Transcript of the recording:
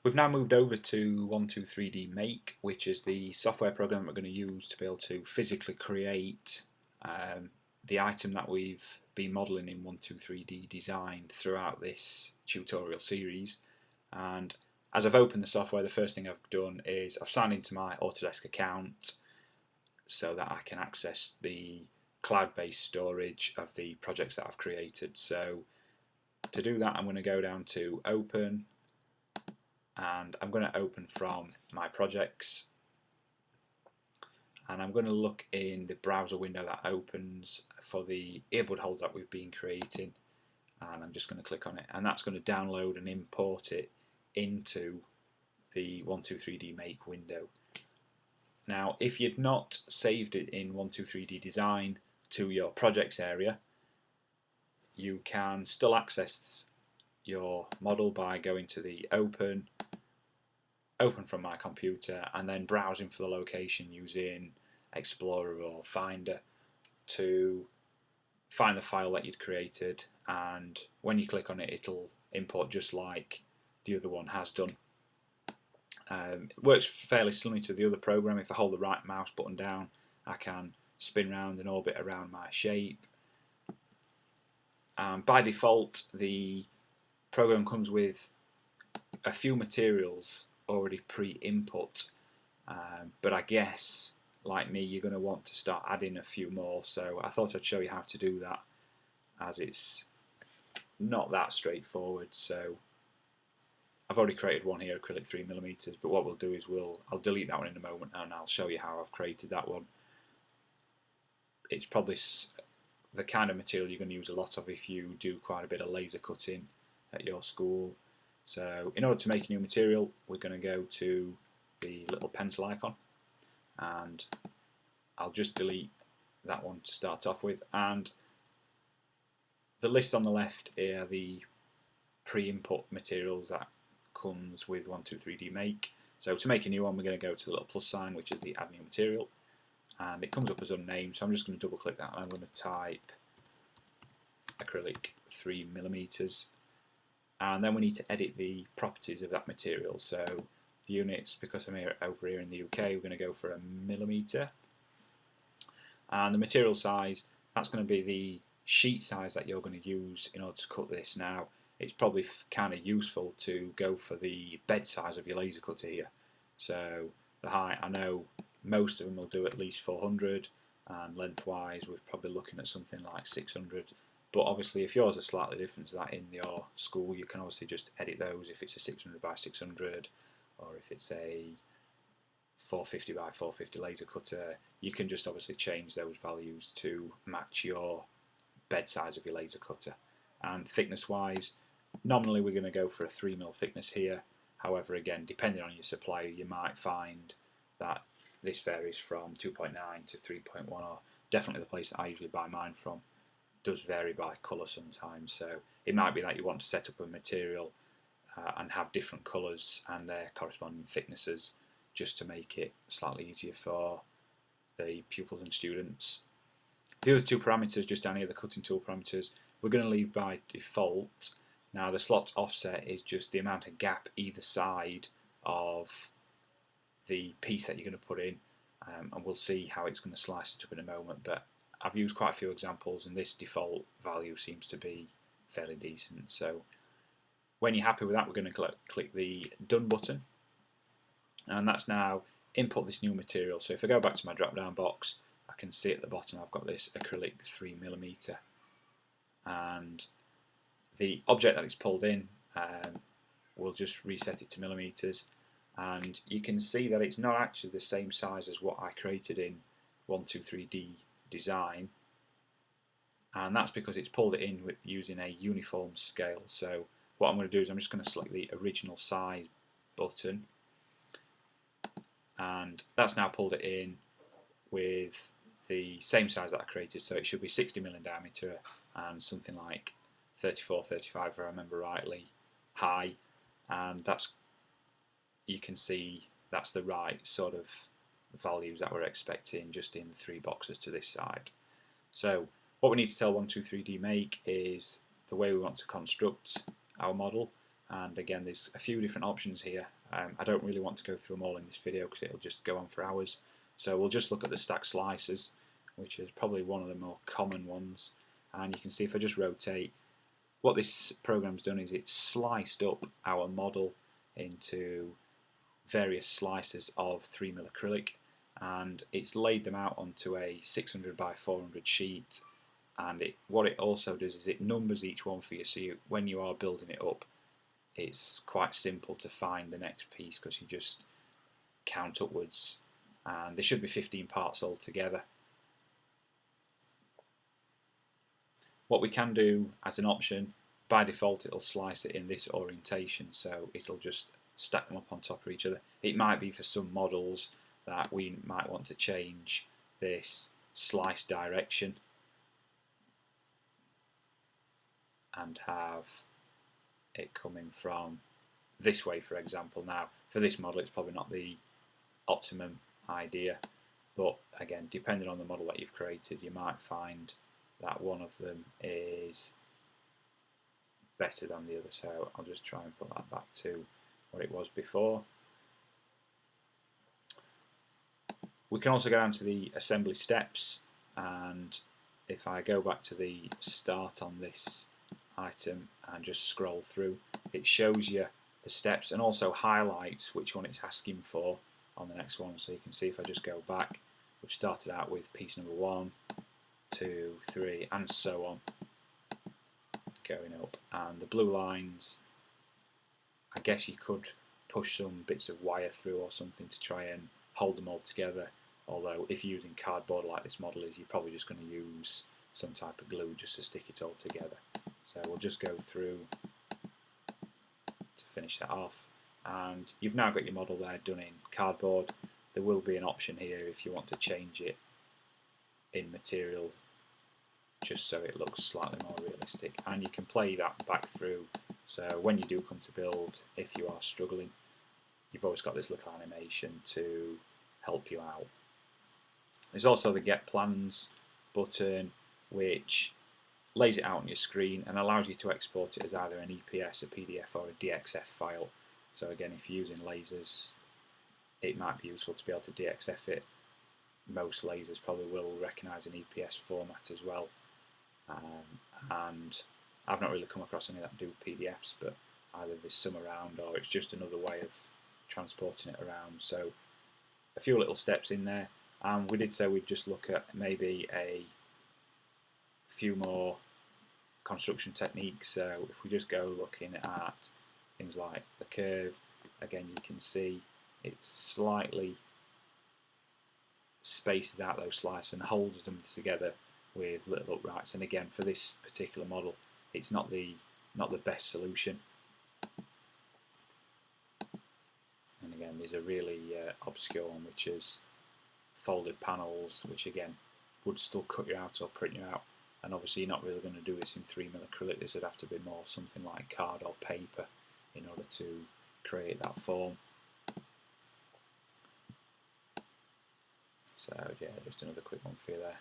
We've now moved over to 123D Make, which is the software program we're going to use to be able to physically create the item that we've been modelling in 123D Design throughout this tutorial series. And as I've opened the software, the first thing I've done is I've signed into my Autodesk account so that I can access the cloud-based storage of the projects that I've created. So to do that, I'm going to go down to Open, and I'm going to open from my projects, and I'm going to look in the browser window that opens for the earbud holder that we've been creating, and I'm just going to click on it, and that's going to download and import it into the 123D Make window. Now, if you'd not saved it in 123D Design to your projects area, you can still access your model by going to the open from my computer, and then browsing for the location using Explorer or Finder to find the file that you'd created, and when you click on it, it'll import just like the other one has done. It works fairly similarly to the other program. If I hold the right mouse button down, I can spin round and orbit around my shape. By default, the program comes with a few materials already pre-input, but I guess, like me, you're going to want to start adding a few more, so I thought I'd show you how to do that, as it's not that straightforward. So I've already created one here, acrylic 3mm, but what we'll do is I'll delete that one in a moment, and I'll show you how I've created that one. It's probably the kind of material you're going to use a lot of if you do quite a bit of laser cutting at your school. So in order to make a new material, we're going to go to the little pencil icon, and I'll just delete that one to start off with, and the list on the left are the pre-input materials that comes with 123D Make. So to make a new one, we're going to go to the little plus sign, which is the add new material, and it comes up as unnamed, so I'm just going to double click that, and I'm going to type acrylic 3mm. And then we need to edit the properties of that material. So the units, because I'm over here in the UK, we're going to go for a millimetre. And the material size, that's going to be the sheet size that you're going to use in order to cut this. Now, it's probably kind of useful to go for the bed size of your laser cutter here. So the height, I know most of them will do at least 400, and lengthwise we're probably looking at something like 600. But obviously, if yours are slightly different to that in your school, you can obviously just edit those if it's a 600 by 600, or if it's a 450 by 450 laser cutter. You can just obviously change those values to match your bed size of your laser cutter. And thickness wise, nominally we're going to go for a 3mm thickness here. However, again, depending on your supplier, you might find that this varies from 2.9 to 3.1, or definitely the place that I usually buy mine from does vary by colour sometimes. So it might be that you want to set up a material and have different colours and their corresponding thicknesses, just to make it slightly easier for the pupils and students. The other two parameters just down here, the cutting tool parameters, we're going to leave by default. Now the slot offset is just the amount of gap either side of the piece that you're going to put in, and we'll see how it's going to slice it up in a moment, but I've used quite a few examples, and this default value seems to be fairly decent. So when you're happy with that, we're going to click the Done button, and that's now input this new material. So if I go back to my drop down box, I can see at the bottom I've got this acrylic 3mm, and the object that it's pulled in, we'll just reset it to millimeters, and you can see that it's not actually the same size as what I created in 123D Design, and that's because it's pulled it in with using a uniform scale. So what I'm going to do is I'm just going to select the original size button, and that's now pulled it in with the same size that I created, so it should be 60mm in diameter and something like 34, 35 if I remember rightly high, and that's, you can see that's the right sort of values that we're expecting just in the three boxes to this side. So what we need to tell 123D Make is the way we want to construct our model. And again, there's a few different options here. I don't really want to go through them all in this video because it'll just go on for hours. So we'll just look at the stack slicers, which is probably one of the more common ones. And you can see if I just rotate, what this program's done is it's sliced up our model into various slices of 3mm acrylic, and it's laid them out onto a 600 by 400 sheet. And what it also does is it numbers each one for you, so when you are building it up, it's quite simple to find the next piece because you just count upwards, and there should be 15 parts altogether. What we can do as an option, by default it'll slice it in this orientation, so it'll just stack them up on top of each other. It might be for some models that we might want to change this slice direction and have it coming from this way, for example. Now for this model it's probably not the optimum idea, but again, depending on the model that you've created, you might find that one of them is better than the other. So I'll just try and put that back to what it was before. We can also go down to the assembly steps, and if I go back to the start on this item and just scroll through, it shows you the steps and also highlights which one it's asking for on the next one. So you can see if I just go back, we've started out with piece number 1, 2, 3, and so on, going up. And the blue lines, I guess you could push some bits of wire through or something to try and hold them all together, although if you're using cardboard like this model is, you're probably just going to use some type of glue just to stick it all together. So we'll just go through to finish that off, and you've now got your model there done in cardboard. There will be an option here if you want to change it in material just so it looks slightly more realistic, and you can play that back through, so when you do come to build, if you are struggling, you've always got this little animation to help you out. There's also the Get Plans button, which lays it out on your screen and allows you to export it as either an EPS, a PDF or a DXF file. So again, if you're using lasers, it might be useful to be able to DXF it. Most lasers probably will recognise an EPS format as well, and I've not really come across any that do PDFs, but either there's some around or it's just another way of transporting it around. So a few little steps in there, and we did say we'd just look at maybe a few more construction techniques. So if we just go looking at things like the curve, again you can see it slightly spaces out those slices and holds them together with little uprights, and again for this particular model it's not the best solution. And again there's a really obscure one which is folded panels, which again would still cut you out or print you out, and obviously you're not really going to do this in 3mm acrylic. This would have to be more something like card or paper in order to create that form. So yeah, just another quick one for you there.